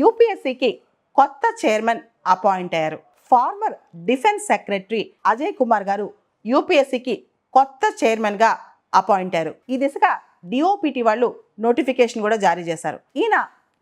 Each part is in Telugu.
యూపీఎస్సీకి కొత్త చైర్మన్ అపాయింట్ అయ్యారు. Former defence secretary Ajay Kumar గారు యూపీఎస్సీకి కొత్త చైర్మన్గా అపాయింట్ అయ్యారు. ఈ దిశగా డిఓపిటి వాళ్ళు నోటిఫికేషన్ కూడా జారీ చేశారు. ఈయన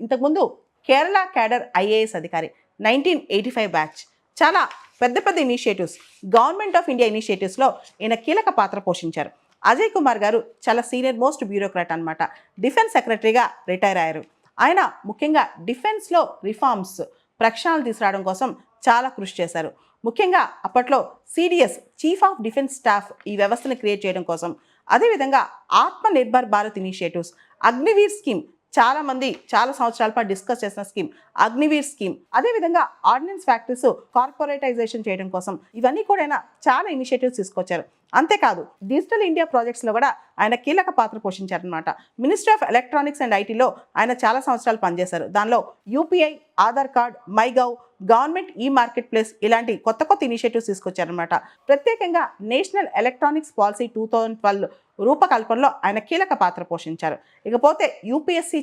ఇంతకుముందు కేరళ క్యాడర్ ఐఏఎస్ అధికారి, 1985 బ్యాచ్. చాలా పెద్ద పెద్ద ఇనిషియేటివ్స్, గవర్నమెంట్ ఆఫ్ ఇండియా ఇనిషియేటివ్స్లో ఈయన కీలక పాత్ర పోషించారు. అజయ్ కుమార్ గారు చాలా సీనియర్ మోస్ట్ బ్యూరోక్రాట్ అనమాట. డిఫెన్స్ సెక్రటరీగా రిటైర్ అయ్యారు. ఆయన ముఖ్యంగా డిఫెన్స్లో రిఫార్మ్స్, ప్రక్షాళనలు తీసుకురావడం కోసం చాలా కృషి చేశారు. ముఖ్యంగా అప్పట్లో CDS, chief of defence staff, ఈ వ్యవస్థను క్రియేట్ చేయడం కోసం, అదేవిధంగా ఆత్మ నిర్భర్ భారత్ ఇనిషియేటివ్స్, అగ్నివీర్ స్కీమ్, చాలా సంవత్సరాల పాటు డిస్కస్ చేసిన స్కీమ్ అగ్నివీర్ స్కీమ్, అదేవిధంగా ఆర్డినెన్స్ ఫ్యాక్టరీస్ కార్పొరేటైజేషన్ చేయడం కోసం, ఇవన్నీ కూడా ఆయన చాలా ఇనిషియేటివ్స్ తీసుకొచ్చారు. అంతేకాదు డిజిటల్ ఇండియా ప్రాజెక్ట్స్లో కూడా ఆయన కీలక పాత్ర పోషించారనమాట. మినిస్ట్రీ ఆఫ్ ఎలక్ట్రానిక్స్ అండ్ ఐటీలో ఆయన చాలా సంవత్సరాలు పనిచేశారు. దానిలో UPI, Aadhaar card, MyGov, government ఈ మార్కెట్ ప్లేస్ ఇలాంటి కొత్త కొత్త ఇనిషియేటివ్స్ తీసుకొచ్చారనమాట. ప్రత్యేకంగా నేషనల్ ఎలక్ట్రానిక్స్ పాలసీ 2012 రూపకల్పనలో ఆయన కీలక పాత్ర పోషించారు. ఇకపోతే యూపీఎస్సీ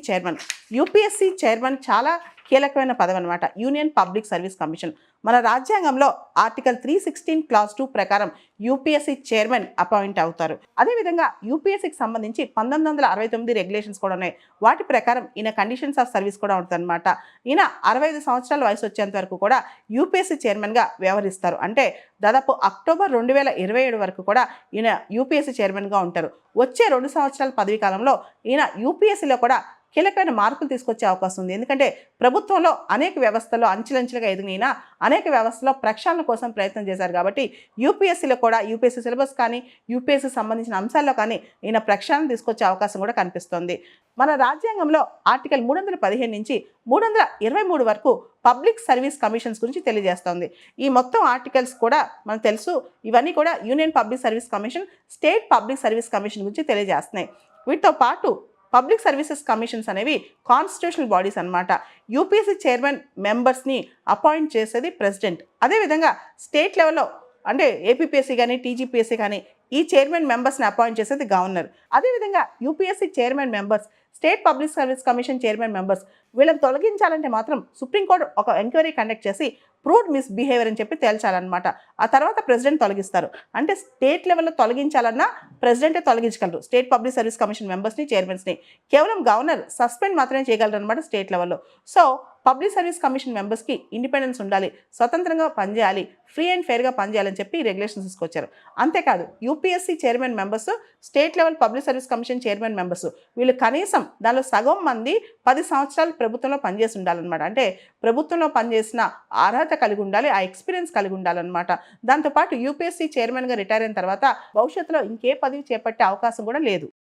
చైర్మన్ చాలా కీలకమైన పదవి అనమాట. Union public service commission. మన రాజ్యాంగంలో ఆర్టికల్ 316 క్లాస్ 2 ప్రకారం యూపీఎస్సీ చైర్మన్ అపాయింట్ అవుతారు. అదేవిధంగా యూపీఎస్సీకి సంబంధించి 1969 రెగ్యులేషన్స్ కూడా ఉన్నాయి. వాటి ప్రకారం ఈయన కండిషన్స్ ఆఫ్ సర్వీస్ కూడా ఉంటుందన్నమాట. ఈయన 65 సంవత్సరాల వయసు వచ్చేంత వరకు కూడా యూపీఎస్సీ చైర్మన్గా వ్యవహరిస్తారు. అంటే దాదాపు అక్టోబర్ 2027 వరకు కూడా ఈయన యూపీఎస్సీ చైర్మన్గా ఉంటారు. వచ్చే 2 సంవత్సరాల పదవీ కాలంలో ఈయన యూపీఎస్సీలో కూడా కీలకమైన మార్పులు తీసుకొచ్చే అవకాశం ఉంది. ఎందుకంటే ప్రభుత్వంలో అనేక వ్యవస్థల్లో అంచెలంచెలుగా ఎదిగిన అనేక వ్యవస్థలో ప్రక్షాళన కోసం ప్రయత్నం చేశారు. కాబట్టి యూపీఎస్సీలో కూడా యూపీఎస్సీ సిలబస్ కానీ, యూపీఎస్సీ సంబంధించిన అంశాల్లో కానీ ఈయన ప్రక్షాళన తీసుకొచ్చే అవకాశం కూడా కనిపిస్తోంది. మన రాజ్యాంగంలో ఆర్టికల్ 315 నుంచి 323 వరకు పబ్లిక్ సర్వీస్ కమిషన్స్ గురించి తెలియజేస్తోంది. ఈ మొత్తం ఆర్టికల్స్ కూడా మనకు తెలుసు. ఇవన్నీ కూడా union public service commission, state public service commission గురించి తెలియజేస్తున్నాయి. వీటితో పాటు పబ్లిక్ సర్వీసెస్ కమిషన్స్ అనేవి కాన్స్టిట్యూషనల్ బాడీస్ అన్నమాట. యూపీఎస్సీ చైర్మన్ మెంబర్స్ని అపాయింట్ చేసేది ప్రెసిడెంట్. అదేవిధంగా స్టేట్ లెవెల్లో అంటే ఏపీపీఎస్సీ కానీ, టీజీపీఎస్సీ కానీ ఈ చైర్మన్ మెంబర్స్ని అపాయింట్ చేసేది గవర్నర్. అదేవిధంగా UPSC chairman members, state public service commission chairman members వీళ్ళని తొలగించాలంటే మాత్రం సుప్రీంకోర్టు ఒక ఎంక్వైరీ కండక్ట్ చేసి ప్రూవ్డ్ మిస్బిహేవియర్ అని చెప్పి తేల్చాలన్నమాట. ఆ తర్వాత ప్రెసిడెంట్ తొలగిస్తారు. అంటే స్టేట్ లెవెల్లో తొలగించాలన్నా ప్రెసిడెంటే తొలగించగలరు స్టేట్ పబ్లిక్ సర్వీస్ కమిషన్ మెంబర్స్ని, చైర్మన్స్ని. కేవలం గవర్నర్ సస్పెండ్ మాత్రమే చేయగలరు అనమాట స్టేట్ లెవెల్లో. సో పబ్లిక్ సర్వీస్ కమిషన్ మెంబర్స్కి ఇండిపెండెన్స్ ఉండాలి, స్వతంత్రంగా పనిచేయాలి, ఫ్రీ అండ్ ఫెయిర్గా పనిచేయాలని చెప్పి రెగ్యులేషన్స్ తీసుకొచ్చారు. అంతేకాదు UPSC chairman members, state level public service commission chairman members వీళ్ళు కనీసం దానిలో సగం మంది 10 సంవత్సరాలు ప్రభుత్వంలో పనిచేసి ఉండాలన్నమాట. అంటే ప్రభుత్వంలో పనిచేసిన అర్హత కలిగి ఉండాలి, ఆ ఎక్స్పీరియన్స్ కలిగి ఉండాలన్నమాట. దాంతోపాటు యూపీఎస్సీ చైర్మన్గా రిటైర్ అయిన తర్వాత భవిష్యత్తులో ఇంకే పదవి చేపట్టే అవకాశం కూడా లేదు.